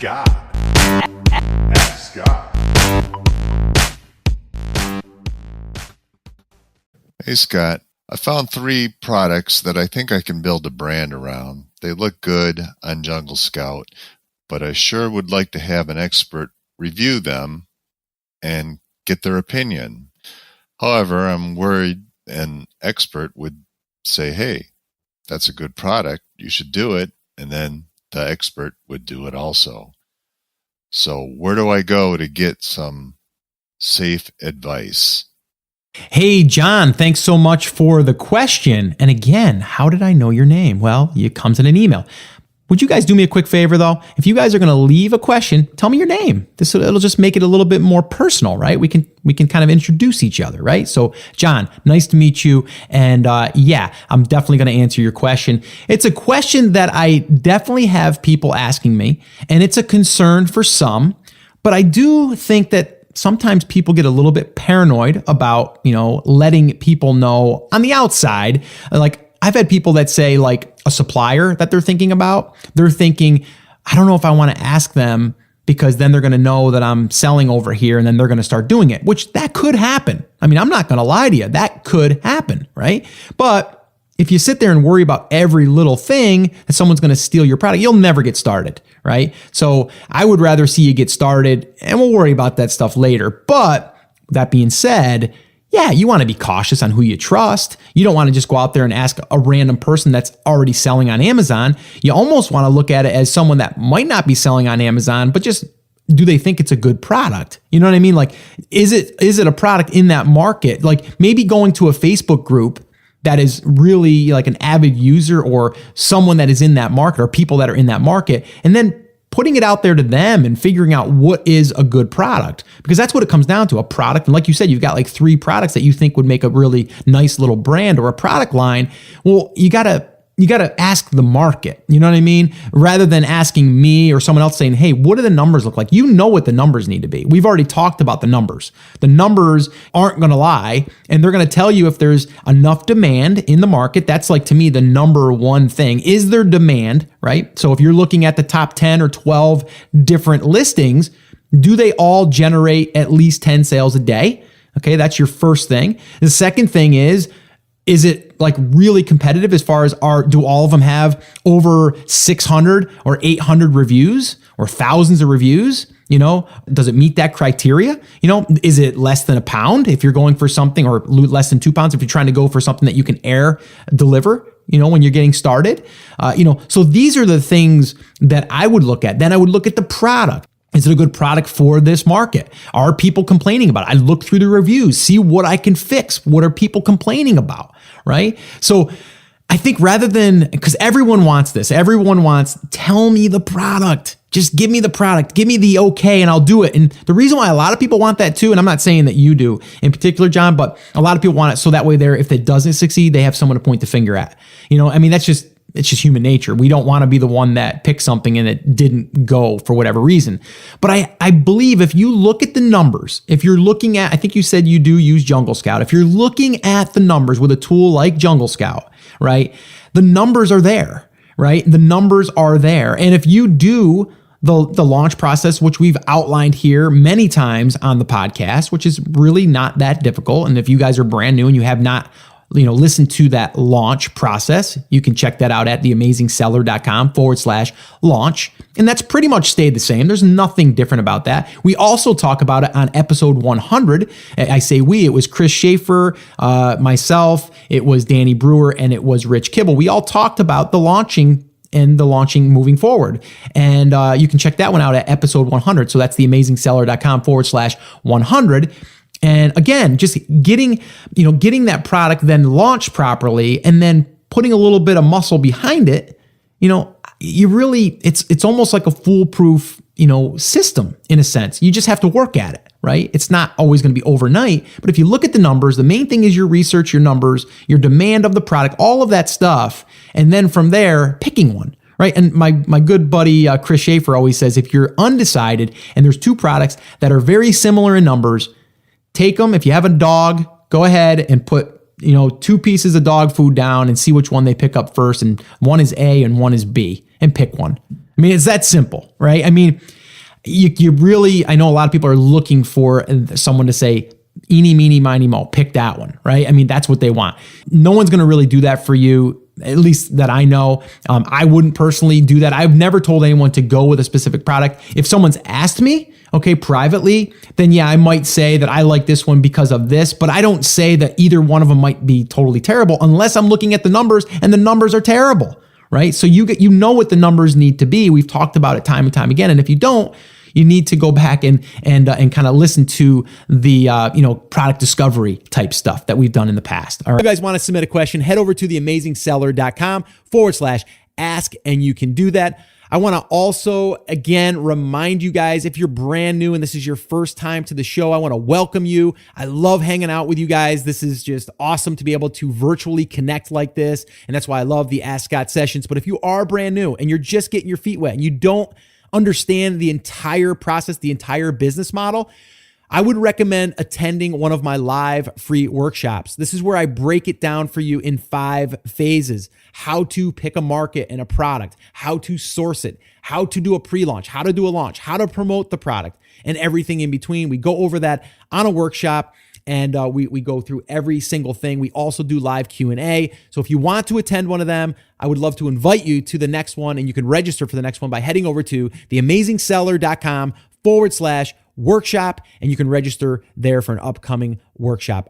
God. Ask God. Hey, Scott. I found 3 products that I think I can build a brand around. They look good on Jungle Scout, but I sure would like to have an expert review them and get their opinion. However, I'm worried an expert would say, hey, that's a good product, you should do it, and then the expert would do it also. So where do I go to get some safe advice? Hey, John, thanks so much for the question. And again, how did I know your name? Well, it comes in an email. Would you guys do me a quick favor, though? If you guys are going to leave a question, tell me your name. It'll just make it a little bit more personal, right? We can kind of introduce each other, right? So, John, nice to meet you. And yeah, I'm definitely going to answer your question. It's a question that I definitely have people asking me, and it's a concern for some. But I do think that sometimes people get a little bit paranoid about, letting people know on the outside. Like, I've had people that say, like, a supplier that they're thinking about, they're thinking, I don't know if I want to ask them because then they're going to know that I'm selling over here and then they're going to start doing it, which that could happen. I mean, I'm not going to lie to you. That could happen, right? But if you sit there and worry about every little thing that someone's going to steal your product, you'll never get started, right? So I would rather see you get started, and we'll worry about that stuff later. But that being said, yeah, you want to be cautious on who you trust. You don't want to just go out there and ask a random person that's already selling on Amazon. You almost want to look at it as someone that might not be selling on Amazon, but just do they think it's a good product? You know what I mean? Like, is it a product in that market? Like, maybe going to a Facebook group that is really like an avid user or someone that is in that market or people that are in that market, and then putting it out there to them and figuring out what is a good product, because that's what it comes down to, a product. And like you said, you've got like 3 products that you think would make a really nice little brand or a product line. Well, you got to ask the market, you know what I mean? Rather than asking me or someone else saying, hey, what do the numbers look like? You know what the numbers need to be. We've already talked about the numbers. The numbers aren't going to lie, and they're going to tell you if there's enough demand in the market. That's, like, to me, the number one thing. Is there demand, right? So if you're looking at the top 10 or 12 different listings, do they all generate at least 10 sales a day? Okay, that's your first thing. The second thing is it like really competitive as far as do all of them have over 600 or 800 reviews or thousands of reviews? Does it meet that criteria? Is it less than £1 if you're going for something, or less than £2 if you're trying to go for something that you can deliver, when you're getting started? So these are the things that I would look at. Then I would look at the product. Is it a good product for this market? Are people complaining about it? I look through the reviews, see what I can fix. What are people complaining about, right? So I think rather than, because everyone wants this, tell me the product. Just give me the product, give me the okay, and I'll do it. And the reason why a lot of people want that too, and I'm not saying that you do in particular, John, but a lot of people want it so that way if it doesn't succeed, they have someone to point the finger at. It's just human nature. We don't want to be the one that picked something and it didn't go for whatever reason. But I believe if you look at the numbers, if you're looking at, I think you said you do use Jungle Scout. If you're looking at the numbers with a tool like Jungle Scout, right, the numbers are there, right? The numbers are there. And if you do the launch process, which we've outlined here many times on the podcast, which is really not that difficult. And if you guys are brand new and you have not listen to that launch process, you can check that out at theamazingseller.com/launch. And that's pretty much stayed the same. There's nothing different about that. We also talk about it on episode 100. I say we, it was Chris Schaefer, myself, it was Danny Brewer, and it was Rich Kibble. We all talked about the launching and the launching moving forward. And you can check that one out at episode 100. So that's theamazingseller.com/100. And again, just getting that product then launched properly and then putting a little bit of muscle behind it, you really, it's almost like a foolproof, system in a sense. You just have to work at it, right? It's not always going to be overnight, but if you look at the numbers, the main thing is your research, your numbers, your demand of the product, all of that stuff. And then from there, picking one. Right. And my good buddy, Chris Schaefer, always says, if you're undecided and there's 2 products that are very similar in numbers, take them. If you have a dog, go ahead and put, 2 pieces of dog food down and see which one they pick up first. And one is A and one is B, and pick one. I mean, it's that simple, right? I mean, you really, I know a lot of people are looking for someone to say, eeny, meeny, miny, mo, pick that one, right? I mean, that's what they want. No one's going to really do that for you, at least that I know. I wouldn't personally do that. I've never told anyone to go with a specific product. If someone's asked me, okay, privately, then yeah, I might say that I like this one because of this, but I don't say that either one of them might be totally terrible unless I'm looking at the numbers and the numbers are terrible, right? So you know what the numbers need to be. We've talked about it time and time again. And if you don't, you need to go back and kind of listen to the product discovery type stuff that we've done in the past. All right. If you guys want to submit a question, head over to theamazingseller.com/ask, and you can do that. I want to also, again, remind you guys, if you're brand new and this is your first time to the show, I want to welcome you. I love hanging out with you guys. This is just awesome to be able to virtually connect like this. And that's why I love the Ask Scott sessions. But if you are brand new and you're just getting your feet wet and you don't understand the entire process, the entire business model, I would recommend attending one of my live free workshops. This is where I break it down for you in 5 phases: how to pick a market and a product, how to source it, how to do a pre-launch, how to do a launch, how to promote the product, and everything in between. We go over that on a workshop, and we go through every single thing. We also do live Q&A. So if you want to attend one of them, I would love to invite you to the next one, and you can register for the next one by heading over to theamazingseller.com/workshop, and you can register there for an upcoming workshop.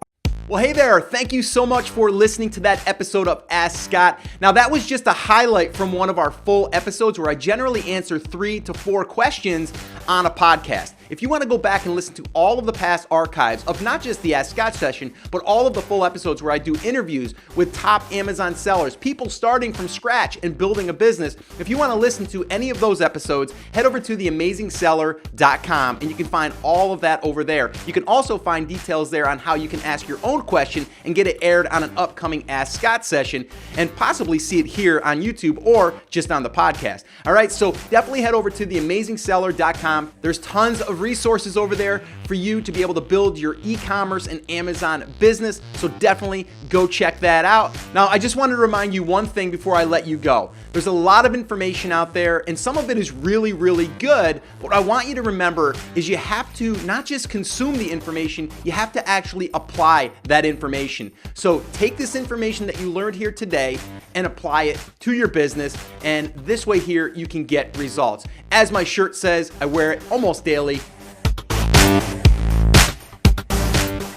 Well, hey there. Thank you so much for listening to that episode of Ask Scott. Now, that was just a highlight from one of our full episodes where I generally answer 3 to 4 questions on a podcast. If you want to go back and listen to all of the past archives of not just the Ask Scott session, but all of the full episodes where I do interviews with top Amazon sellers, people starting from scratch and building a business, if you want to listen to any of those episodes, head over to theamazingseller.com, and you can find all of that over there. You can also find details there on how you can ask your own question and get it aired on an upcoming Ask Scott session, and possibly see it here on YouTube or just on the podcast. All right, so definitely head over to theamazingseller.com. There's tons of resources over there for you to be able to build your e-commerce and Amazon business. So definitely go check that out. Now, I just wanted to remind you one thing before I let you go. There's a lot of information out there, and some of it is really, really good. What I want you to remember is you have to not just consume the information, you have to actually apply that information. So take this information that you learned here today and apply it to your business. And this way here, you can get results. As my shirt says, I wear it almost daily.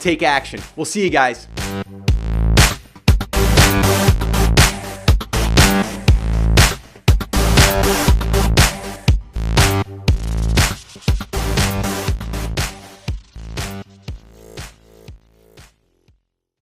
Take action. We'll see you guys.